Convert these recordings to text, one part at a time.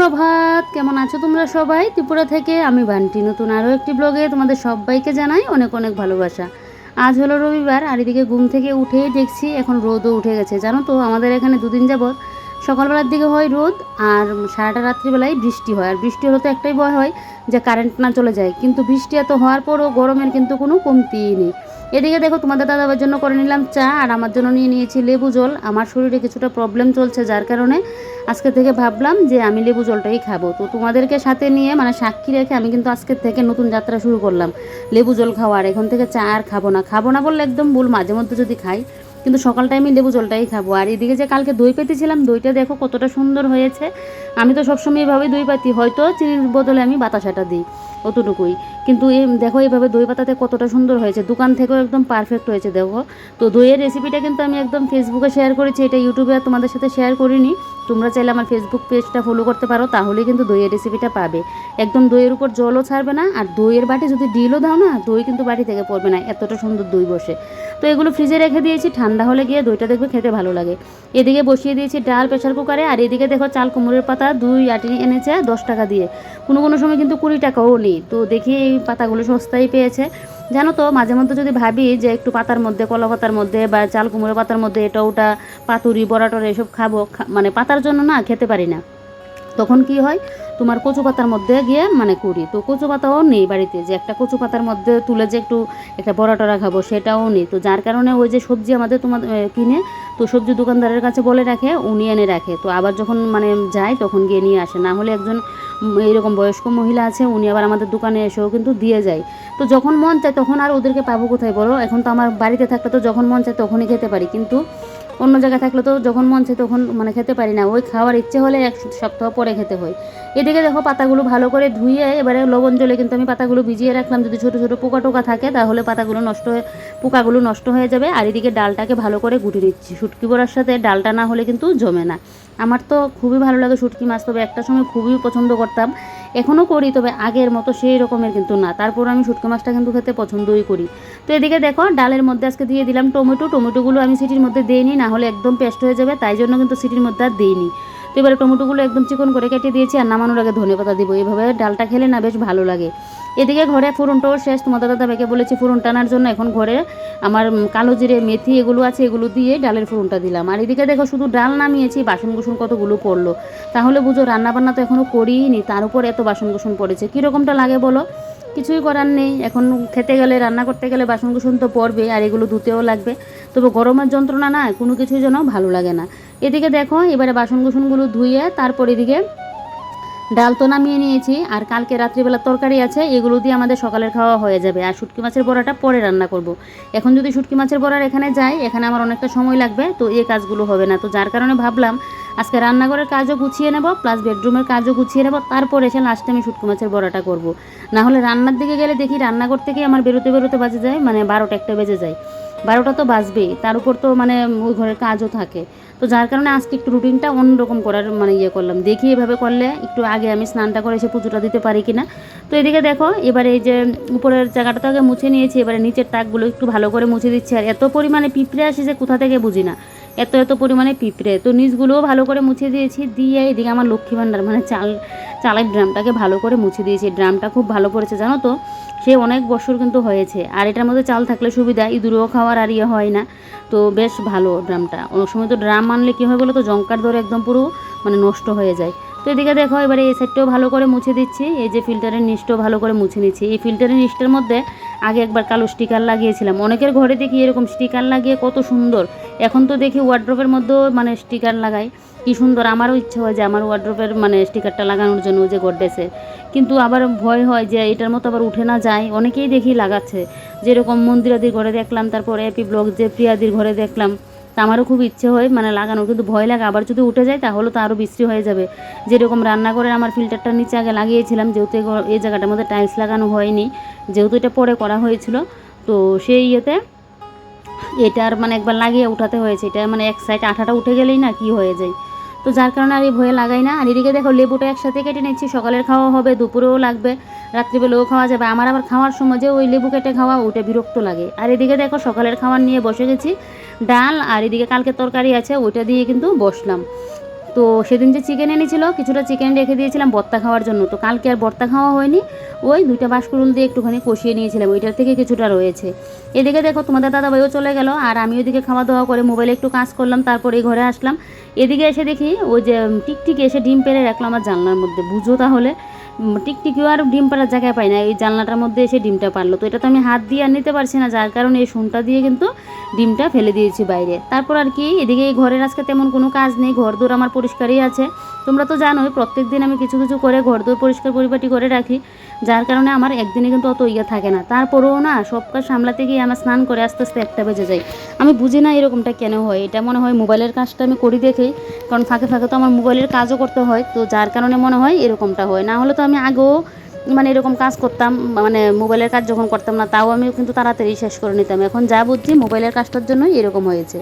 সুপ্রভাত, কেমন আছো তোমরা সবাই? ত্রিপুরা থেকে আমি বান্টি নতুন আরও একটি ব্লগে তোমাদের সবাইকে জানাই অনেক অনেক ভালোবাসা। আজ হলো রবিবার, আর এদিকে ঘুম থেকে উঠেই দেখছি এখন রোদও উঠে গেছে। জানো তো, আমাদের এখানে দুদিন যাবৎ সকালবেলার দিকে হয় রোদ, আর সারাটা রাত্রিবেলায় বৃষ্টি হয়। আর বৃষ্টি হলে তো একটাই ভয় হয় যে কারেন্ট না চলে যায়, কিন্তু বৃষ্টি এত হওয়ার পরও গরমের কিন্তু কোনো কমতিই নেই। এদিকে দেখো, তোমাদের দাদাবার জন্য করে নিলাম চা, আর আমার জন্য নিয়ে নিয়েছি লেবু জল। আমার শরীরে কিছুটা প্রবলেম চলছে, যার কারণে আজকে থেকে ভাবলাম যে আমি লেবু জলটাই খাবো। তো তোমাদেরকে সাথে নিয়ে মানে সাক্ষী রেখে আমি কিন্তু আজকের থেকে নতুন যাত্রা শুরু করলাম লেবু জল খাওয়ার। এখন থেকে চা আর খাবো না বললে একদম ভুল, মাঝে মধ্যে যদি খাই, কিন্তু সকাল টাইমে লেবু জলটাই খাবো। আর এদিকে যে কালকে দই পেতেছিলাম, দইটা দেখো কতটা সুন্দর হয়েছে। আমি তো সবসময় এভাবেই দই পাতি, হয়তো চিনির বদলে আমি বাতাসাটা দিই, অতটুকুই। কিন্তু এই দেখো এইভাবে দই পাতাতে কতটা সুন্দর হয়েছে, দোকান থেকেও একদম পারফেক্ট হয়েছে দেখো। তো দইয়ের রেসিপিটা কিন্তু আমি একদম ফেসবুকে শেয়ার করেছি, এটা ইউটিউবে আর তোমাদের সাথে শেয়ার করিনি। তোমরা চাইলে আমার ফেসবুক পেজটা ফলো করতে পারো, তাহলে কিন্তু দইয়ের রেসিপিটা পাবে। একদম দইয়ের উপর জলও ছাড়বে না, আর দইয়ের বাটি যদি ডিলও দাও না, দই কিন্তু বাটি থেকে পড়বে না, এতটা সুন্দর দই বসে। তো এগুলো ফ্রিজে রেখে দিয়েছি, ঠান্ডা হলে গিয়ে দইটা দেখবে খেতে ভালো লাগে। এদিকে বসিয়ে দিয়েছি ডাল প্রেশার কুকারে, আর এদিকে দেখো চাল কুমড়োর পাতা 2 আটি এনেছে 10 টাকা দিয়ে। কোনো কোনো সময় কিন্তু 20 টাকাও নেই। তো দেখি এই পাতাগুলো সস্তায় পেয়েছে। জানো তো, মাঝে মধ্যে যদি ভাবি যে একটু পাতার মধ্যে, কলা পাতার মধ্যে বা চাল কুমড়ো পাতার মধ্যে এটা ওটা পাতুরি বড়াটরা এসব খাবো, মানে পাতার জন্য না খেতে পারি না, তখন কি হয়, তোমার কচু পাতার মধ্যে গিয়ে মানে করি। তো কচু পাতাও নেই বাড়িতে, যে একটা কচু পাতার মধ্যে তুলে যে একটু একটা বড়া টরা খাবো, সেটাও নেই। তো যার কারণে ওই যে সবজি আমাদের তোমাদের কিনে, তো সবজি দোকানদারের কাছে বলে রাখে, উনি এনে রাখে। তো আবার যখন মানে যায় তখন গিয়ে নিয়ে আসে। না হলে একজন এইরকম বয়স্ক মহিলা আছে, উনি আবার আমাদের দোকানে এসেও কিন্তু দিয়ে যায়। তো যখন মন চায় তখন আর ওদেরকে পাবো কোথায় বলো? এখন তো আমার বাড়িতে থাকলে তো যখন মন চায় তখনই খেতে পারি, কিন্তু অন্য জায়গায় থাকলে তো যখন মন চায় তখন মানে খেতে পারি না। ওই খাওয়ার ইচ্ছে হলে 1 সপ্তাহ পরে খেতে হয়। এদিকে দেখো পাতাগুলো ভালো করে ধুয়ে এবারে লবণ জলে কিন্তু আমি পাতাগুলো ভিজিয়ে রাখলাম। যদি ছোটো ছোটো পোকা টোকা থাকে তাহলে পোকাগুলো নষ্ট হয়ে যাবে। আর এদিকে ডালটাকে ভালো করে গুটে নিচ্ছি, শুটকি বড়ার সাথে ডালটা না হলে কিন্তু জমে না। আমার তো খুবই ভালো লাগে শুটকি মাছ, তবে একটা সময় খুবই পছন্দ করতাম, এখনও করি, তবে আগের মতো সেই রকমের কিন্তু না। তারপর আমি শুটকি মাছটা কিন্তু খেতে পছন্দই করি। তো এদিকে দেখো ডালের মধ্যে আজকে দিয়ে দিলাম টমেটোগুলো আমি সিটির মধ্যে দিইনি, না হলে একদম পেস্ট হয়ে যাবে, তাই জন্য কিন্তু সিটির মধ্যে আর দিইনি। তো এবারে টমেটোগুলো একদম চিকন করে কেটে দিয়েছি, আর নামানোর আগে ধনেপাতা দিব। এইভাবে ডালটা খেলে না বেশ ভালো লাগে। এদিকে ঘরে ফোড়নটাও শেষ, তোমাদের দাদাভাইকে বলেছি ফোড়ন টানার জন্য। এখন ঘরে আমার কালো জিরে মেথি এগুলো আছে, এগুলো দিয়ে ডালের ফোড়নটা দিলাম। আর এদিকে দেখো শুধু ডাল নামিয়েছি, বাসন কুসন কতগুলো পড়লো। তাহলে বুঝো রান্নাবান্না তো এখনও করিনি, তার উপর এত বাসন কুসন পড়েছে, কীরকমটা লাগে বলো? কিছুই করার নেই, এখন খেতে গেলে রান্না করতে গেলে বাসন কুসন তো পড়বে, আর এগুলো ধুতেও লাগবে। তবে গরমের যন্ত্রণা না, কোনো কিছুই যেন ভালো লাগে না। এদিকে দেখো এবারে বাসন কুসনগুলো ধুয়ে তারপর এদিকে ডাল তো নামিয়ে নিয়েছি, আর কালকে রাত্রিবেলা তরকারি আছে, এগুলো দিয়ে আমাদের সকালের খাওয়া হয়ে যাবে। আর শুটকি মাছের বড়াটা পরে রান্না করব। এখন যদি শুটকি মাছের বড়ার এখানে যাই, এখানে আমার অনেকটা সময় লাগবে, তো এই কাজগুলো হবে না। তো যার কারণে ভাবলাম আজকে রান্নাঘরের কাজও গুছিয়ে নেব, প্লাস বেডরুমের কাজও গুছিয়ে নেব, তারপর এসে লাস্টে আমি শুটকি মাছের বড়াটা করব। না হলে রান্নার দিকে গেলে দেখি রান্নাঘর থেকে আমার বেরোতে বাজে যায় মানে 12টা 1টা বেজে যায়। 12টা তো বাজবেই, তার উপর তো মানে ওই ঘরের কাজও থাকে। তো যার কারণে আজকে একটু রুটিনটা অন্যরকম করার মানে করলাম, দেখি এভাবে করলে একটু আগে আমি স্নানটা করে এসে পুজোটা দিতে পারি কিনা। তো এদিকে দেখো এবারে এই যে উপরের জায়গাটা তো আগে মুছে নিয়েছি, এবারে নিচের তাকগুলো একটু ভালো করে মুছে দিচ্ছি। আর এত পরিমাণে পিঁপড়ে আসে যে কোথা থেকে বুঝি না, এত পরিমাণে পিঁপড়ে। তো নিচগুলোও ভালো করে মুছে দিয়েছি, দিয়ে এদিকে আমার লক্ষ্মী ভাণ্ডার মানে চালের ড্রামটাকে ভালো করে মুছে দিয়েছি। ড্রামটা খুব ভালো পড়েছে জানো তো, সে অনেক বছর কিন্তু হয়েছে। আর এটার মধ্যে চাল থাকলে সুবিধা, ইঁদুরও খাওয়ার আর হয় না। তো বেশ ভালো ড্রামটা। অনেক সময় তো ড্রাম আনলে কী হয় বলো তো, জঙ্কার ধরে একদম পুরো মানে নষ্ট হয়ে যায়। তো এদিকে দেখো এবারে এই সাইডটাও ভালো করে মুছে দিচ্ছি, এই যে ফিল্টারের নিচটাও ভালো করে মুছে নিচ্ছি। এই ফিল্টারের নিচটার মধ্যে আগে একবার কালো স্টিকার লাগিয়েছিলাম, অনেকের ঘরে দেখি এরকম স্টিকার লাগিয়ে কত সুন্দর। এখন তো দেখি ওয়ার্ড্রোবের মধ্যেও মানে স্টিকার লাগাই, কি সুন্দর। আমারও ইচ্ছে হয় যে আমার ওয়ার্ড্রোবের মানে স্টিকারটা লাগানোর জন্য, যে গডরেজে। কিন্তু আবার ভয় হয় যে এটার মতো আবার উঠে না যায়, অনেকেই দেখি লাগাচ্ছে, যেরকম মন্দিরাদির ঘরে দেখলাম, তারপর এপি ব্লগ যে প্রিয়াদির ঘরে দেখলাম। তা আমারও খুব ইচ্ছে হয় মানে লাগানোর, কিন্তু ভয় লাগে আবার যদি উঠে যায় তাহলে তো আরও বিশ্রী হয়ে যাবে। যেরকম রান্নাঘরে আমার ফিল্টারটার নিচে আগে লাগিয়েছিলাম, যেহেতু এই জায়গাটার মধ্যে টাইলস লাগানো হয়নি, যেহেতু এটা পরে করা হয়েছিল, তো সেই ইয়েতে এটার মানে একবার লাগিয়ে উঠাতে হয়েছে। এটা মানে এক সাইড আঠাটা উঠে গেলেই না কি হয়ে যায়। তো যার কারণে আর এই ভয়ে লাগাই না। আর এদিকে দেখো লেবুটা একসাথে কেটে নিচ্ছি, সকালের খাওয়া হবে, দুপুরেও লাগবে, রাত্রিবেলাও খাওয়া যাবে। আমার আবার খাওয়ার সময় যে ওই লেবু কেটে খাওয়া, ওটা বিরক্ত লাগে। আর এদিকে দেখো সকালের খাওয়ার নিয়ে বসে গেছি, ডাল আর এদিকে কালকে তরকারি আছে, ওইটা দিয়ে কিন্তু বসলাম। তো সেদিন যে চিকেন এনেছিল কিছুটা চিকেন রেখে দিয়েছিলাম ভর্তা খাওয়ার জন্য, তো কালকে আর ভর্তা খাওয়া হয়নি, ওই 2টা বাঁশকুড়ুল দিয়ে একটুখানি কষিয়ে নিয়েছিলাম, ওইটার থেকে কিছুটা রয়েছে। এদিকে দেখো তোমাদের দাদাভাইও চলে গেল, আর আমি ওইদিকে খাওয়া দাওয়া করে মোবাইলে একটু কাজ করলাম, তারপরে ঘরে আসলাম। এদিকে এসে দেখি ওই যে টিকটিকি এসে ডিম পেড়ে রাখলো আমার জানলার মধ্যে, বুঝো তাহলে টিকটিকিও আর ডিম পাড়ার জায়গায় পাই না, এই জানলাটার মধ্যে এসে ডিমটা পারলো। তো এটা তো আমি হাত দিয়ে আর নিতে পারছি না, যার কারণে এই শুনটা দিয়ে কিন্তু ডিমটা ফেলে দিয়েছি বাইরে। তারপর আর কি এদিকে এই ঘরের আজকে তেমন কোনো কাজ নেই, ঘরদোর আমার পরিষ্কারই আছে। তোমরা তো জানোই প্রত্যেক দিন আমি কিছু কিছু করে ঘরদোর পরিষ্কার পরিপাটি করে রাখি, যার কারণে আমার একদিনে কিন্তু অত থাকে না। তারপরেও না সব কাজ সামলাতে গিয়ে আমার স্নান করে আস্তে আস্তে 1টা বেজে যায়। আমি বুঝি না এরকমটা কেন হয়, এটা মনে হয় মোবাইলের কাজটা আমি করি দেখেই, কারণ ফাঁকে ফাঁকে তো আমার মোবাইলের কাজও করতে হয়, তো যার কারণে মনে হয় এরকমটা হয়। না হলে তো আমি আগেও মানে এরকম কাজ করতাম, মানে মোবাইলের কাজ যখন করতাম না তাও আমি কিন্তু তাড়াতাড়ি শেষ করে নিতাম। এখন যা বুঝছি মোবাইলের কাজটার জন্যই এরকম হয়েছে।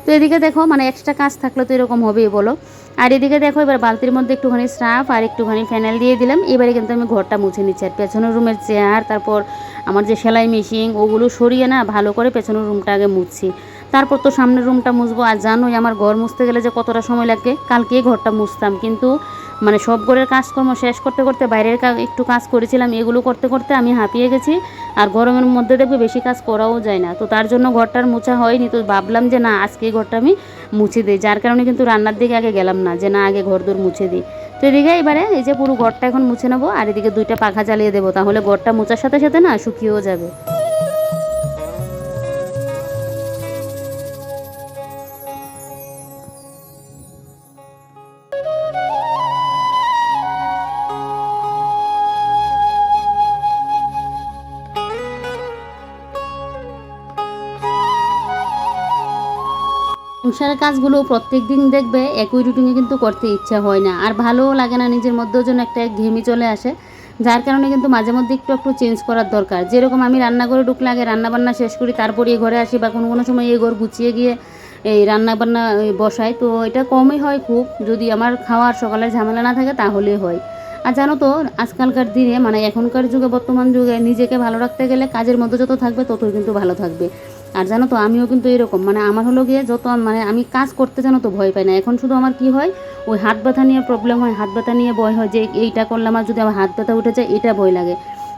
তো এদিকে দেখো মানে এক্সট্রা কাজ থাকলে তো এরকম হবেই বলো। আর এদিকে দেখো এবার বালতির মধ্যে একটুখানি সার্ফ আর একটুখানি ফেনাইল দিয়ে দিলাম, এবারে কিন্তু আমি ঘরটা মুছে নিচ্ছি। আর পেছনের রুমের চেয়ার, তারপর আমার যে সেলাই মেশিন ওগুলো সরিয়ে না ভালো করে পেছনের রুমটা আগে মুছছি, তারপর তো সামনের রুমটা মুছবো। আর জানোই আমার ঘর মুছতে গেলে যে কতটা সময় লাগে, কালকেই ঘরটা মুছতাম, কিন্তু মানে সব ঘরের কাজকর্ম শেষ করতে করতে বাইরের একটু কাজ করেছিলাম, এগুলো করতে করতে আমি হাঁপিয়ে গেছি। আর গরমের মধ্যে দেখবে বেশি কাজ করাও যায় না, তো তার জন্য ঘরটার মোছা হয়নি। তো ভাবলাম যে না আজকে এই ঘরটা আমি মুছে দিই, যার কারণে কিন্তু রান্নার দিকে আগে গেলাম না, যে না আগে ঘর দোর মুছে দিই। তো এদিকে এবারে এই যে পুরো ঘরটা এখন মুছে নেবো, আর এদিকে 2টা পাখা জ্বালিয়ে দেবো, তাহলে ঘরটা মোছার সাথে সাথে না শুকিয়েও যাবে। সংসারের কাজগুলো প্রত্যেক দিন দেখবে একই রুটিনে কিন্তু করতে ইচ্ছা হয় না, আর ভালোও লাগে না, নিজের মধ্যেও যেন একটা ঘেমি চলে আসে, যার কারণে কিন্তু মাঝে মধ্যে একটু একটু চেঞ্জ করার দরকার। যেরকম আমি রান্নাঘরে ঢুকলে আগে রান্নাবান্না শেষ করি, তারপরে এই ঘরে আসি, বা কোনো কোনো সময় এই ঘর গুছিয়ে গিয়ে এই রান্নাবান্না বসাই, তো এটা কমই হয় খুব, যদি আমার খাওয়ার সকালের ঝামেলা না থাকে তাহলেই হয়। আর জানো তো আজকালকার দিনে মানে এখনকার যুগে বর্তমান যুগে নিজেকে ভালো রাখতে গেলে কাজের মধ্যে যত থাকবে ততই কিন্তু ভালো থাকবে। আর জানো তো আমিও কিন্তু এরকম, মানে আমার হলো গিয়ে যত মানে আমি কাজ করতে জানো তো ভয় পাই না, এখন শুধু আমার কি হয় ওই হাত ব্যথা নিয়ে প্রবলেম হয়, হাত ব্যথা নিয়ে ভয় হয় যে এইটা করলাম আর যদি আমার হাত ব্যথা উঠে যায় এটা ভয় লাগে।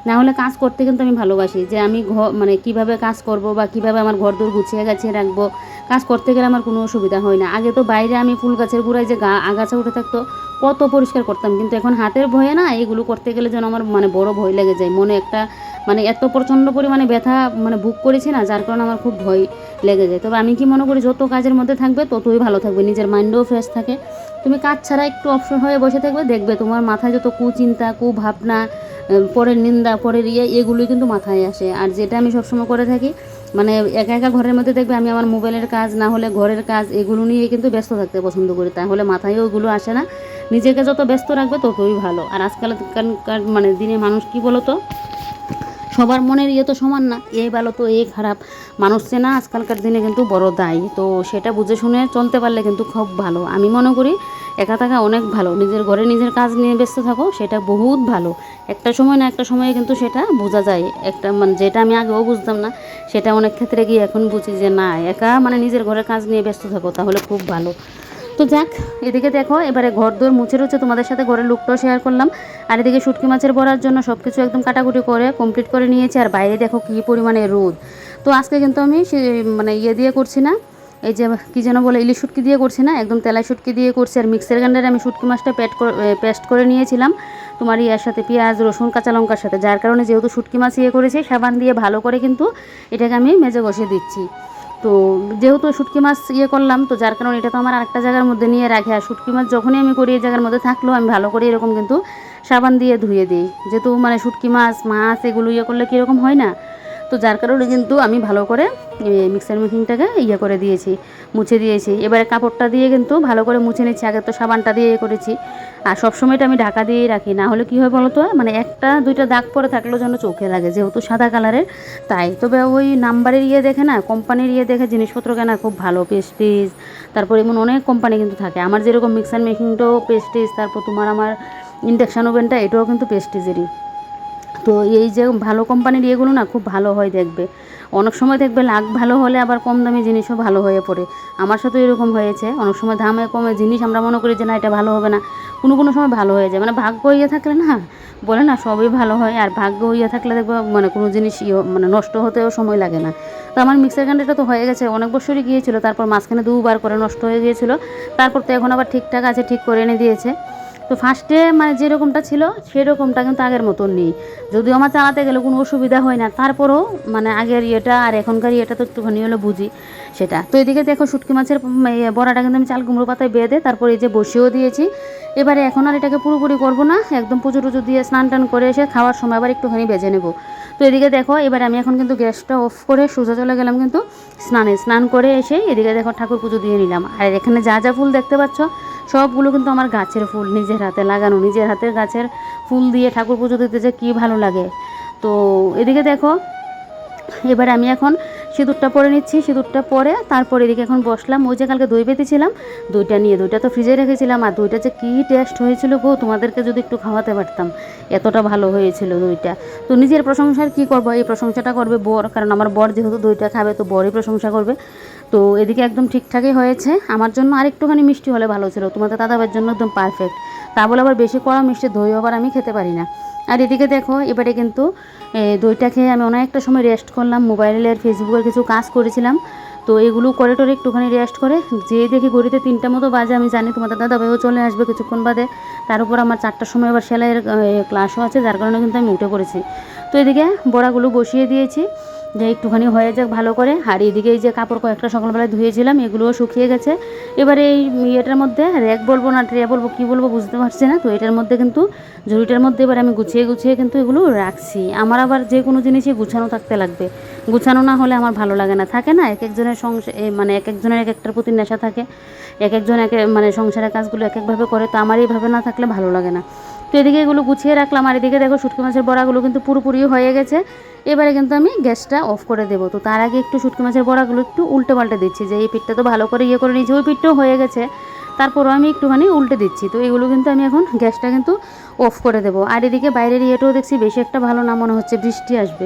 না হলে কাজ করতে কিন্তু আমি ভালোবাসি, যে আমি মানে কিভাবে কাজ করব বা কিভাবে আমার ঘর দোর গুছিয়ে গাছিয়ে রাখবো, কাজ করতে গেলে আমার কোনো অসুবিধা হয় না। আগে তো বাইরে আমি ফুল গাছের গোড়ায় যে আগাছা উঠে থাকতো কত পরিষ্কার করতাম, কিন্তু এখন হাতের ভয়ে না এগুলো করতে গেলে যেন আমার মানে বড় ভয় লেগে যায়, মনে একটা মানে এত প্রচণ্ড পরিমাণে ব্যথা মানে বুক করেছি না, যার কারণে আমার খুব ভয় লেগে যায়। তবে আমি কি মনে করি যত কাজের মধ্যে থাকবে ততই ভালো থাকবে, নিজের মাইন্ডও ফ্রেশ থাকে। তুমি কাজ ছাড়া একটু অবসর হয়ে বসে থাকবে, দেখবে তোমার মাথায় যত কুচিন্তা কুভাবনা পরের নিন্দা পরের এগুলোই কিন্তু মাথায় আসে। আর যেটা আমি সবসময় করে থাকি মানে একা একা ঘরের মধ্যে দেখবে আমি আমার মোবাইলের কাজ না হলে ঘরের কাজ এগুলো নিয়ে কিন্তু ব্যস্ত থাকতে পছন্দ করি, তাহলে মাথায়ও ওগুলো আসে না। নিজেকে যত ব্যস্ত রাখবে ততই ভালো। আর আজকালকার মানে দিনে মানুষ কি বলো তো, সবার মনের তো সমান না, এই ভালো তো এই খারাপ, মানুষ চেনা আজকালকার দিনে কিন্তু বড় দায়। তো সেটা বুঝে শুনে চলতে পারলে কিন্তু খুব ভালো। আমি মনে করি একা থাকা অনেক ভালো, নিজের ঘরে নিজের কাজ নিয়ে ব্যস্ত থাকো সেটা বহুত ভালো। একটা সময় না একটা সময়ে কিন্তু সেটা বোঝা যায়, একটা মানে যেটা আমি আগেও বুঝতাম না সেটা অনেক ক্ষেত্রে গিয়ে এখন বুঝি যে না একা মানে নিজের ঘরের কাজ নিয়ে ব্যস্ত থাকো তাহলে খুব ভালো। তো যাক, এদিকে দেখো এবারে ঘর দোর মুছে রুছে তোমাদের সাথে ঘরের লুকটাও শেয়ার করলাম। আর এদিকে শুটকি মাছের বড়ার জন্য সব কিছু একদম কাটাকুটি করে কমপ্লিট করে নিয়েছি। আর বাইরে দেখো কী পরিমাণে রোদ। তো আজকে কিন্তু আমি মানে দিয়ে করছি না, এই যে কী যেন বলে ইলিশ শুটকি দিয়ে করছি না, একদম তেলাই শুটকি দিয়ে করছি। আর মিক্সার গ্রাইন্ডারে আমি শুটকি মাছটা পেস্ট করে নিয়েছিলাম তোমার ইয়ার সাথে পেঁয়াজ রসুন কাঁচা লঙ্কার সাথে, যার কারণে যেহেতু শুটকি মাছ করেছি সাবান দিয়ে ভালো করে কিন্তু এটাকে আমি মেজে বসিয়ে দিচ্ছি। তো যেহেতু শুটকি মাছ করলাম, তো যার কারণে এটা তো আমার আরেকটা জায়গার মধ্যে নিয়ে রাখে। আর শুটকি মাছ যখনই আমি করি এই জায়গার মধ্যে থাকলেও আমি ভালো করে এরকম কিন্তু সাবান দিয়ে ধুয়ে দিই, যেহেতু মানে শুটকি মাছ এগুলো করলে কীরকম হয় না, তো যার কারণে কিন্তু আমি ভালো করে মিক্সার মেশিনটাকে করে দিয়েছি, মুছে দিয়েছি। এবারে কাপড়টা দিয়ে কিন্তু ভালো করে মুছে নিচ্ছি, আগে তো সাবানটা দিয়ে করেছি। আর সবসময়টা আমি ঢাকা দিয়েই রাখি, না হলে কী হয় বলো তো, মানে একটা দুইটা দাগ পরে থাকলেও যেন চোখে লাগে, যেহেতু সাদা কালারের তাই। তবে ওই নাম্বারের দেখে না, কোম্পানির দেখে জিনিসপত্র কেনা খুব ভালো, পেস্টিজ তারপর এমন অনেক কোম্পানি কিন্তু থাকে। আমার যেরকম মিক্সার মেশিনটাও পেস্টিজ, তারপর তোমার আমার ইন্ডাকশান ওভেনটা এটাও কিন্তু পেস্টিজেরই। তো এই যে ভালো কোম্পানির ইয়েগুলো না খুব ভালো হয় দেখবে। অনেক সময় দেখবে লাখ ভালো হলে আবার কম দামি জিনিসও ভালো হয়ে পড়ে। আমার সাথে এরকম হয়েছে, অনেক সময় দামে কমে জিনিস আমরা মনে করি যে না এটা ভালো হবে না, কোনো সময় ভালো হয়ে যায়। মানে ভাগ্য ইয়ে থাকলে না, বলে না সবই ভালো হয়, আর ভাগ্য ইয়ে থাকলে দেখবে মানে কোনো জিনিস মানে নষ্ট হতেও সময় লাগে না। তো আমার মিক্সার গ্রাইন্ডারটা তো হয়ে গেছে, অনেক বছরই গিয়েছিলো, তারপর মাঝখানে 2বার করে নষ্ট হয়ে গিয়েছিলো, তারপর তো এখন আবার ঠিকঠাক আছে, ঠিক করে এনে দিয়েছে। তো ফার্স্টে মানে যেরকমটা ছিল সেরকমটা কিন্তু আগের মতন নেই, যদিও আমার চালাতে গেলে কোনো অসুবিধা হয় না, তারপরেও মানে আগের ইয়েটা আর এখনকার ইয়েটা তো একটুখানি হলে বুঝি সেটা। তো এদিকে দেখো শুটকি মাছের বড়াটা কিন্তু আমি চাল কুমড়ো পাতায় বেঁধে তারপর এই যে বসিয়েও দিয়েছি। এবারে এখন আর এটাকে পুরোপুরি করবো না, একদম পুজো টুজো দিয়ে স্নান টান করে এসে খাওয়ার সময় আবার একটুখানি বেজে নেব। তো এদিকে দেখো এবার আমি এখন কিন্তু গ্যাসটা অফ করে সোজা চলে গেলাম কিন্তু স্নান করে এসে এদিকে দেখো ঠাকুর পুজো দিয়ে নিলাম। আর এখানে যা যা ফুল দেখতে পাচ্ছ সবগুলো কিন্তু আমার গাছের ফুল, নিজের হাতে লাগানো, নিজের হাতের গাছের ফুল দিয়ে ঠাকুর পুজো দিতে যে কী ভালো লাগে। তো এদিকে দেখো এবার আমি এখন সিঁদুরটা পরে নিচ্ছি, সিঁদুরটা পরে তারপর এদিকে এখন বসলাম। ওই যে কালকে দই পেতেছিলাম, দইটা নিয়ে, দইটা তো ফ্রিজে রেখেছিলাম, আর দইটা যে কী টেস্ট হয়েছিল গো, তোমাদেরকে যদি একটু খাওয়াতে পারতাম, এতটা ভালো হয়েছিল দইটা। তো নিজের প্রশংসার কী করবো, এই প্রশংসাটা করবে বর, কারণ আমার বর যেহেতু দইটা খাবে তো বরই প্রশংসা করবে। তো এদিকে একদম ঠিকঠাকই হয়েছে, আমার জন্য আর একটুখানি মিষ্টি হলে ভালো ছিল, তোমাদের দাদাভাইয়ের জন্য একদম পারফেক্ট। তা বলে আবার বেশি কড়া মিষ্টি দই আবার আমি খেতে পারি না। আর এদিকে দেখো এবারে কিন্তু দইটা খেয়ে আমি অনেকটা সময় রেস্ট করলাম, মোবাইলের ফেসবুকের কিছু কাজ করেছিলাম। তো এগুলো করে টোরে একটুখানি রেস্ট করে যেয়ে দেখি ঘড়িতে 3টা মতো বাজে, আমি জানি তোমাদের দাদাভাইও চলে আসবে কিছুক্ষণ বাদে, তার উপর আমার 4টার সময় আবার সেলাইয়ের ক্লাসও আছে, যার কারণে কিন্তু আমি উঠে পড়েছি। তো এদিকে বড়াগুলো বসিয়ে দিয়েছি যে একটুখানি হয়ে যাক ভালো করে। আর এদিকে এই যে কাপড় কয়েকটা সকালবেলায় ধুয়েছিলাম এগুলোও শুকিয়ে গেছে। এবারে এই ইয়েটার মধ্যে র্যাক বলবো না ট্রে বলবো কী বলবো বুঝতে পারছি না, তো এটার মধ্যে কিন্তু ঝুড়িটার মধ্যে এবার আমি গুছিয়ে কিন্তু এগুলো রাখছি। আমার আবার যে কোনো জিনিসই গুছানো থাকতে লাগবে, গুছানো না হলে আমার ভালো লাগে না। থাকে না এক একজনের মানে এক একজনের এক একটার প্রতি নেশা থাকে, এক একজন মানে সংসারের কাজগুলো এক একভাবে করে, তো আমার এইভাবে না থাকলে ভালো লাগে না। তো এদিকে এগুলো গুছিয়ে রাখলাম, আর এদিকে দেখো শুটকি মাছের বড়াগুলো কিন্তু পুরোপুরি হয়ে গেছে। এবারে কিন্তু আমি গ্যাসটা অফ করে দেবো। তো তার আগে একটু শুটকি মাছের বড়াগুলো একটু উল্টে পাল্টে দিচ্ছি, যে এই পিঠটা তো ভালো করে করে নিয়েছি, ওই পিঠটাও হয়ে গেছে, তারপরও আমি একটুখানি উল্টে দিচ্ছি। তো এগুলো কিন্তু আমি এখন গ্যাসটা কিন্তু অফ করে দেবো। আর এদিকে বাইরের ইয়েটাও দেখছি বেশি একটা ভালো না, মনে হচ্ছে বৃষ্টি আসবে।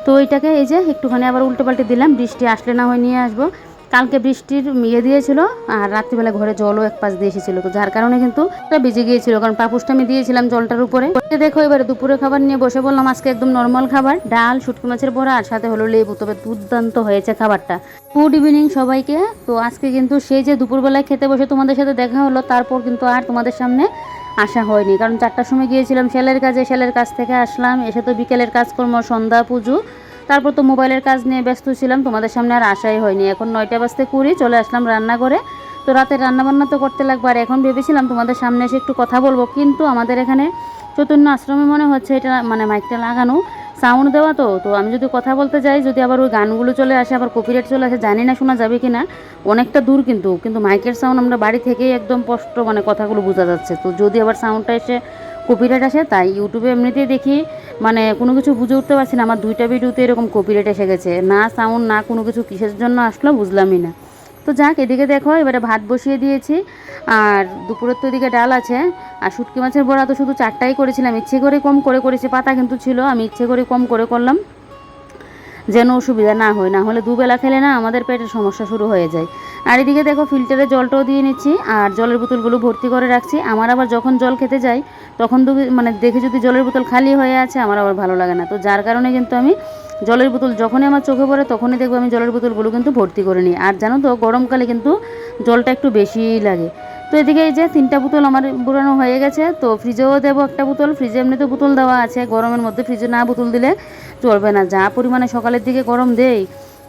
তো ওইটাকে এই যে একটুখানি আবার উল্টে পাল্টে দিলাম, বৃষ্টি আসলে না হয় নিয়ে আসবো। কালকে বৃষ্টির দিয়েছিল, আর রাত্রিবেলা ঘরে জলও এক পাশ দিয়ে এসেছিলো, তো যার কারণে কিন্তু ভিজে গিয়েছিল, কারণ পাপুসটা আমি দিয়েছিলাম জলটার উপরে। দেখো এবারে দুপুরে খাবার নিয়ে বসে বললাম, আজকে একদম নর্মাল খাবার, ডাল, শুটকি মাছের বড়া, আর সাথে হলো লেবু। তবে দুর্দান্ত হয়েছে খাবারটা। গুড ইভিনিং সবাইকে। তো আজকে কিন্তু সেই যে দুপুরবেলায় খেতে বসে তোমাদের সাথে দেখা হলো, তারপর কিন্তু আর তোমাদের সামনে আসা হয়নি, কারণ 4টার সময় গিয়েছিলাম সেলের কাজে, সেলের কাজ থেকে আসলাম, এসে তো বিকেলের কাজকর্ম, সন্ধ্যা পুজো, তারপর তো মোবাইলের কাজ নিয়ে ব্যস্ত ছিলাম, তোমাদের সামনে আর আসাই হয়নি। এখন 9টা বাজতে কুড়ি চলে আসলাম রান্না করে। তো রাতের রান্নাবান্না তো করতে লাগবে, আর এখন ভেবেছিলাম তোমাদের সামনে এসে একটু কথা বলবো, কিন্তু আমাদের এখানে চৈতন্য আশ্রমে মনে হচ্ছে এটা মানে মাইকটা লাগানো, সাউন্ড দেওয়া, তো আমি যদি কথা বলতে যাই, যদি আবার ওই গানগুলো চলে আসে, আবার কপিরাইট চলে আসে, জানি না শোনা যাবে কি না, অনেকটা দূর কিন্তু মাইকের সাউন্ড আমরা বাড়ি থেকেই একদম স্পষ্ট মানে কথাগুলো বোঝা যাচ্ছে। তো যদি আবার সাউন্ডটা এসে কপিরাইট আসে, তাই ইউটিউবে এমনিতেই দেখি মানে কোনো কিছু বুঝে উঠতে পারছি না, আমার 2টা ভিডিওতে এরকম কপিরাইট এসে গেছে, না সাউন্ড না কোনো কিছু, কিসের জন্য আসলো বুঝলামই না। তো যাক, এদিকে দেখো এবারে ভাত বসিয়ে দিয়েছি, আর দুপুরের তো এদিকে ডাল আছে, আর শুটকি মাছের বড়া তো শুধু 4টাই করেছিলাম, ইচ্ছে করে কম করে করেছি, পাতা কিন্তু ছিল, আমি ইচ্ছে করে কম করে করলাম যেন অসুবিধা না হয়, না হলে দুবেলা খেলে না আমাদের পেটের সমস্যা শুরু হয়ে যায়। আর এদিকে দেখো ফিল্টারে জলটাও দিয়ে নিচ্ছি, আর জলের বোতলগুলো ভর্তি করে রাখছি। আমার আবার যখন জল খেতে যাই তখন মানে দেখে যদি জলের বোতল খালি হয়ে আছে, আমার আবার ভালো লাগে না। তো যার কারণে কিন্তু আমি জলের বোতল যখনই আমার চোখে পড়ে তখনই দেখবো আমি জলের বোতলগুলো কিন্তু ভর্তি করে নিই। আর জানো তো গরমকালে কিন্তু জলটা একটু বেশিই লাগে। তো এদিকে এই যে 3টা বোতল আমার পুরানো হয়ে গেছে, তো ফ্রিজেও দেবো একটা বোতল, ফ্রিজে এমনিতে বোতল দেওয়া আছে, গরমের মধ্যে ফ্রিজে না বোতল দিলে চলবে না, যা পরিমাণে সকালের দিকে গরম দেয়।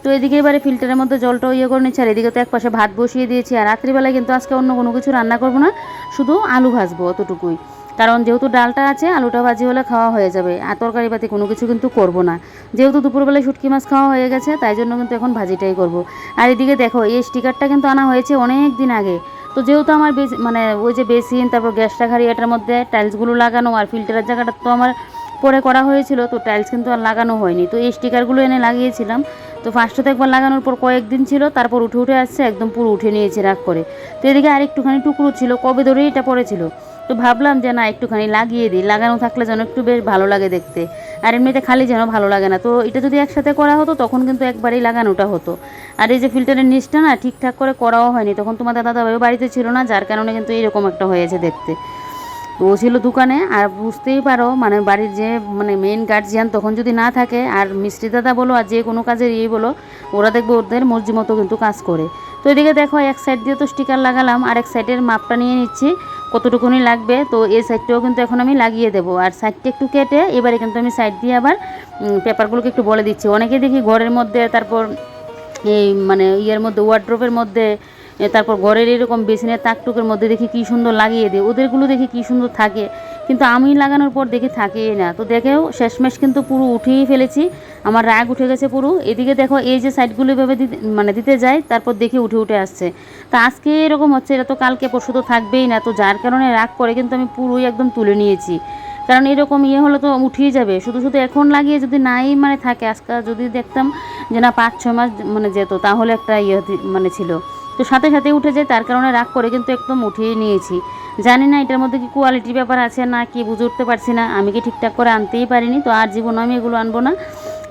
তো এদিকে এবারে ফিল্টারের মধ্যে জলটাও করে নিচ্ছে, আর এদিকে তো একপাশে ভাত বসিয়ে দিয়েছি। আর রাত্রিবেলায় কিন্তু আজকে অন্য কোনো কিছু রান্না করবো না, শুধু আলু ভাজবো অতটুকুই, কারণ যেহেতু ডালটা আছে আলুটা ভাজি হলে খাওয়া হয়ে যাবে, আর তরকারি পাতি কোনো কিছু কিন্তু করব না, যেহেতু দুপুরবেলায় শুটকি মাছ খাওয়া হয়ে গেছে, তাই জন্য কিন্তু এখন ভাজিটাই করব। আর এদিকে দেখো এই স্টিকারটা কিন্তু আনা হয়েছে অনেক দিন আগে। তো যেহেতু আমার মানে ওই যে বেসিন, তারপর গ্যাস রাখার এটার মধ্যে টাইলসগুলো লাগানো, আর ফিল্টারের জায়গাটা তো আমার পরে করা হয়েছিল, তো টাইলস কিন্তু আর লাগানো হয়নি, তো এই স্টিকারগুলো এনে লাগিয়েছিলাম। তো ফার্স্টে তো একবার লাগানোর পর কয়েকদিন ছিল, তারপর উঠে আসছে, একদম পুরো উঠে নিয়েছে রাগ করে। তো এদিকে আরেকটুখানি টুকরো ছিল, কবে ধরেই এটা পড়েছিল, তো ভাবলাম যে না একটুখানি লাগিয়ে দিই, লাগানো থাকলে যেন একটু বেশ ভালো লাগে দেখতে, আর এমনিতে খালি যেন ভালো লাগে না। তো এটা যদি একসাথে করা হতো তখন কিন্তু একবারেই লাগানোটা হতো। আর এই যে ফিল্টারের নিচটা না ঠিকঠাক করে করাও হয়নি, তখন তোমাদের দাদাভাইও বাড়িতে ছিল না, যার কারণে কিন্তু এরকম একটা হয়েছে দেখতে। তো ও ছিল দোকানে, আর বুঝতেই পারো মানে বাড়ির যে মানে মেইন গার্জিয়ান তখন যদি না থাকে, আর মিস্ত্রি দাদা বলো আর যে কোনো কাজের বলো, ওরা দেখবো ওদের মর্জি মতো কিন্তু কাজ করে। তো এদিকে দেখো এক সাইড দিয়ে তো স্টিকার লাগালাম, আর এক সাইডের মাপটা নিয়ে নিচ্ছি কতটুকুনি লাগবে। তো এই সাইডটাও কিন্তু এখন আমি লাগিয়ে দেবো, আর সাইডটা একটু কেটে এবারে কিন্তু আমি সাইড দিয়ে আবার পেপারগুলোকে একটু বলে দিচ্ছি। অনেকে দেখি ঘরের মধ্যে, তারপর এই মানে মধ্যে ওয়ার্ড্রোবের মধ্যে, তারপর ঘরের এরকম বেসিনের তাকটুকের মধ্যে দেখি কী সুন্দর লাগিয়ে দেয়, ওদেরগুলো দেখি কী সুন্দর থাকে, কিন্তু আমি লাগানোর পর দেখি থাকেই না। তো দেখেও শেষমেশ কিন্তু পুরো উঠিয়েই ফেলেছি, আমার রাগ উঠে গেছে পুরো। এদিকে দেখো এই যে সাইডগুলো এভাবে দিতে যায়, তারপর দেখি উঠে উঠে আসছে। তা আজকে এরকম হচ্ছে, এটা তো কালকে পরশু তো থাকবেই না, তো যার কারণে রাগ করে কিন্তু আমি পুরোই একদম তুলে নিয়েছি। কারণ এরকম হলে তো উঠিয়ে যাবে, শুধু শুধু এখন লাগিয়ে যদি নাই মানে থাকে, আজকে যদি দেখতাম যে না 5-6 মাস মানে যেত, তাহলে একটা মানে ছিল। তো সাথে সাথে উঠে যায়, তার কারণে রাগ করে কিন্তু একদম উঠিয়ে নিয়েছি। জানি না এটার মধ্যে কি কোয়ালিটি ব্যাপার আছে না কি, বুঝে উঠতে পারছি না। আমি কি ঠিকঠাক করে আনতেই পারিনি, তো আর জীবনে আমি এগুলো আনবো না।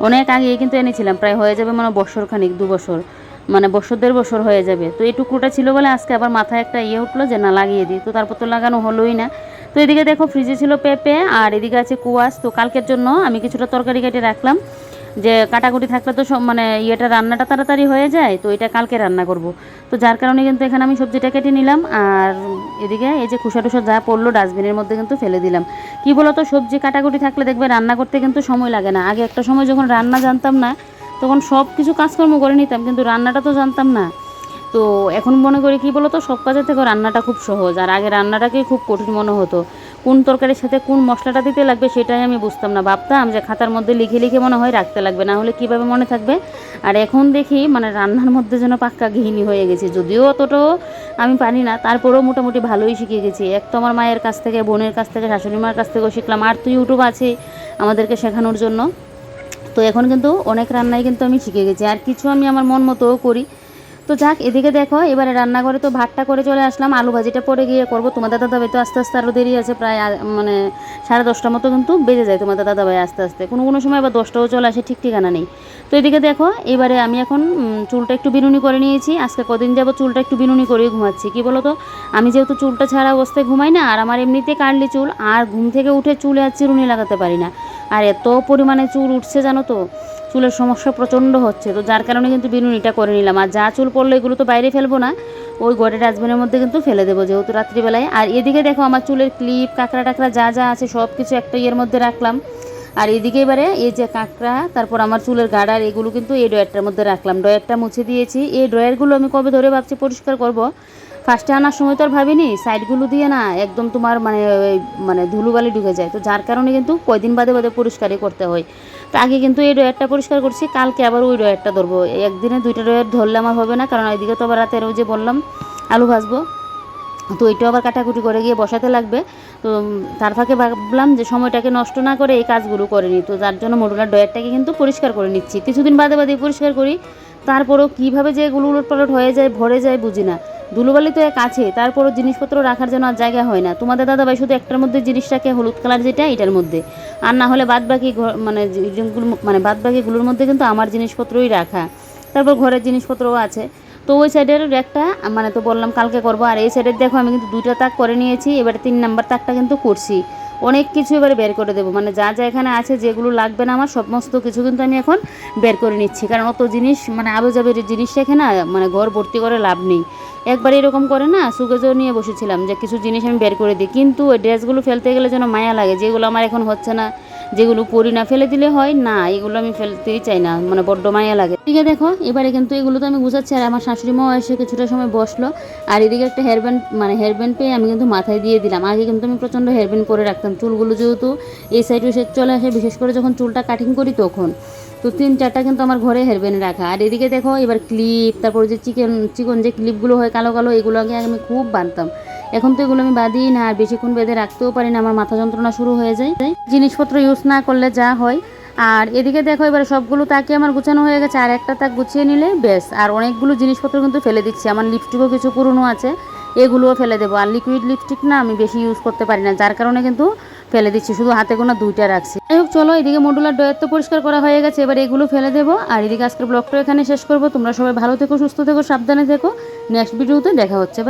অনেক আগেই কিন্তু এনেছিলাম, প্রায় হয়ে যাবে মানে বছরখানিক, 2 বছর, মানে বছর 1.5 বছর হয়ে যাবে। তো এই টুকরোটা ছিল বলে আজকে আবার মাথায় একটা উঠলো যে না লাগিয়ে দিই, তো তারপর তো লাগানো হলোই না। তো এদিকে দেখো ফ্রিজে ছিল পেঁপে, আর এদিকে আছে কুয়াশ। তো কালকের জন্য আমি কিছুটা তরকারি কেটে রাখলাম, যে কাটাকুটি থাকলে তো সব মানে রান্নাটা তাড়াতাড়ি হয়ে যায়, তো এটা কালকে রান্না করব। তো যার কারণে কিন্তু এখানে আমি সবজিটা কেটে নিলাম, আর এদিকে এই যে খোসা টোসা যা পড়লো ডাস্টবিনের মধ্যে কিন্তু ফেলে দিলাম। কি বলো তো, সবজি কাটাকুটি থাকলে দেখবে রান্না করতে কিন্তু সময় লাগে না। আগে একটা সময় যখন রান্না জানতাম না, তখন সব কিছু কাজকর্ম করে নিতাম, কিন্তু রান্নাটা তো জানতাম না। তো এখন মনে করি কি বলো তো, সব কাজের থেকে রান্নাটা খুব সহজ, আর আগে রান্নাটাকেই খুব কঠিন মনে হতো। কোন তরকারির সাথে কোন মশলাটা দিতে লাগবে সেটাই আমি বুঝতাম না, ভাবতাম যে খাতার মধ্যে লিখে লিখে মনে হয় রাখতে লাগবে, না হলে কীভাবে মনে থাকবে। আর এখন দেখি মানে রান্নার মধ্যে যেন পাক্কা গৃহিণী হয়ে গেছি, যদিও অতটাও আমি পারি না, তারপরেও মোটামুটি ভালোই শিখে গেছি। এক তো আমার মায়ের কাছ থেকে, বোনের কাছ থেকে, শাশুড়ি মার কাছ থেকেও শিখলাম, আর তো ইউটিউব আছে আমাদেরকে শেখানোর জন্য। তো এখন কিন্তু অনেক রান্নাই কিন্তু আমি শিখে গেছি, আর কিছু আমি আমার মন মতোও করি। তো যাক, এদিকে দেখো এবারে রান্নাঘরে তো ভাতটা করে চলে আসলাম, আলু ভাজিটা পরে গিয়ে করবো। তোমাদের দাদাভাই তো আস্তে আস্তে আরও দেরি আছে, প্রায় মানে 10:30টার মতো কিন্তু বেজে যায় তোমাদের দাদাভাই আস্তে আস্তে, কোনো কোনো সময় আবার 10টাও চলে আসে, ঠিক ঠিকানা নেই। তো এদিকে দেখো এবারে আমি এখন চুলটা একটু বিনুনি করে নিয়েছি, আজকে কদিন যাবো চুলটা একটু বিনুনি করেই ঘুমাচ্ছি। কি বলো তো, আমি যেহেতু চুলটা ছাড়া অবস্থায় ঘুমাই না, আর আমার এমনিতে কার্লি চুল, আর ঘুম থেকে উঠে চুলে আর চিরুনি লাগাতে পারি না, আর এত পরিমাণে চুল উঠছে জানো তো, চুলের সমস্যা প্রচণ্ড হচ্ছে। তো যার কারণে কিন্তু বিনুনিটা করে নিলাম, আর যা চুল পড়লো এগুলো তো বাইরে ফেলবো না, ওই ঘরের ডাস্টবিনের মধ্যে কিন্তু ফেলে দেবো যেহেতু রাত্রিবেলায়। আর এদিকে দেখো আমার চুলের ক্লিপ, কাঁকড়া টাকড়া যা যা আছে সব কিছু একটা মধ্যে রাখলাম। আর এদিকে এবারে এই যে কাঁকড়া, তারপর আমার চুলের গাড়ার, এগুলো কিন্তু এই ড্রয়ারটার মধ্যে রাখলাম, ড্রয়ারটা মুছে দিয়েছি। এই ড্রয়ারগুলো আমি কবে ধরে ভাবছি পরিষ্কার করব, ফার্স্টে আনার সময় তো আর ভাবিনি, সাইডগুলো দিয়ে না একদম তোমার মানে ধুলোবালি ঢুকে যায়, তো যার কারণে কিন্তু কয়দিন বাদে বাদে পরিষ্কারই করতে হয়। তো আগে কিন্তু এই ড্রয়ারটা পরিষ্কার করছি, কালকে আবার ওই ড্রয়ারটা ধরবো। একদিনে 2টা ড্রয়ার ধরলে আমার হবে না, কারণ এদিকে তো আবার রাতের ওই যে বললাম আলু ভাজবো, তো এটাও আবার কাটাকুটি করে গিয়ে বসাতে লাগবে। তো তার ফাঁকে ভাবলাম যে সময়টাকে নষ্ট না করে এই কাজগুলো করে নিই, তো যার জন্য মডুলার ড্রয়ারটাকে কিন্তু পরিষ্কার করে নিচ্ছি। কিছুদিন বাদে বাদে পরিষ্কার করি, তারপরেও কীভাবে যে এগুলো উলটপালট হয়ে যায়, ভরে যায় বুঝি না। ধুলোবালি তো এক আছে, তারপরও জিনিসপত্র রাখার জন্য আর জায়গা হয় না। তোমাদের দাদাভাই শুধু একটার মধ্যে জিনিস রাখে, হলুদ কালার যেটা, এটার মধ্যে, আর না হলে বাদবাকি মানে যেগুলো মানে বাদবাকিগুলোর মধ্যে কিন্তু আমার জিনিসপত্রই রাখা, তারপর ঘরের জিনিসপত্রও আছে। তো ওই সাইডের একটা মানে তো বললাম কালকে করবো, আর এই সাইডের দেখো আমি কিন্তু 2টা তাক করে নিয়েছি, এবারে 3 নাম্বার তাকটা কিন্তু করছি। অনেক কিছু এবারে বের করে দেবো, মানে যা যা এখানে আছে যেগুলো লাগবে না আমার সমস্ত কিছু কিন্তু আমি এখন বের করে নিচ্ছি, কারণ অত জিনিস মানে আবেজাবের জিনিস রেখে না মানে ঘর ভর্তি করে লাভ নেই। একবার এরকম করে না সুগেজও নিয়ে বসেছিলাম যে কিছু জিনিস আমি বের করে দিই, কিন্তু ওই ড্রেসগুলো ফেলতে গেলে যেন মায়া লাগে, যেগুলো আমার এখন হচ্ছে না, যেগুলো পরি না ফেলে দিলে হয় না, এগুলো আমি ফেলতেই চাই না, মানে বড্ড মায়া লাগে। ঠিক আছে দেখো এবারে কিন্তু এগুলো তো আমি গুছাচ্ছি, আর আমার শাশুড়ি মাও এসে কিছুটা সময় বসলো, আর এদিকে একটা হেয়ারব্যান্ড পেয়ে আমি কিন্তু মাথায় দিয়ে দিলাম। আগে কিন্তু আমি প্রচণ্ড হেয়ারব্যান্ড করে রাখতাম, চুলগুলো যেহেতু এই সাইড ওই সাইড চলে আসে, বিশেষ করে যখন চুলটা কাটিং করি তখন, তো 3-4টা কিন্তু আমার ঘরে হেয়ারব্যান্ড রাখা। আর এদিকে দেখো এবার ক্লিপ, তারপর যে চিকন যে ক্লিপগুলো হয় কালো কালো, এগুলো আগে আমি খুব বাঁধতাম, এখন তো এগুলো আমি বাঁধিই না, আর বেশিক্ষণ বেঁধে রাখতেও পারি না, আমার মাথা যন্ত্রণা শুরু হয়ে যায় জিনিসপত্র ইউজ না করলে যা হয়। আর এদিকে দেখো এবার সবগুলো তাকে আমার গুছানো হয়ে গেছে, আর একটা তাক গুছিয়ে নিলে বেশ। আর অনেকগুলো জিনিসপত্র কিন্তু ফেলে দিচ্ছি, আমার লিপস্টিকও কিছু পুরনো আছে, এগুলোও ফেলে দেবো। আর লিকুইড লিপস্টিক না আমি বেশি ইউজ করতে পারি না, যার কারণে কিন্তু ফেলে দিচ্ছি, শুধু হাতে গোনা 2টা রাখছি। যাই হোক চলো, এদিকে মডুলার ড্রয়ার তো পরিষ্কার করা হয়ে গেছে, এবার এগুলো ফেলে দেবো। আর এদিকে আজকের ব্লগটা এখানে শেষ করবো। তোমরা সবাই ভালো থেকো, সুস্থ থেকো, সাবধানে থেকো। নেক্সট ভিডিওতে দেখা হচ্ছে।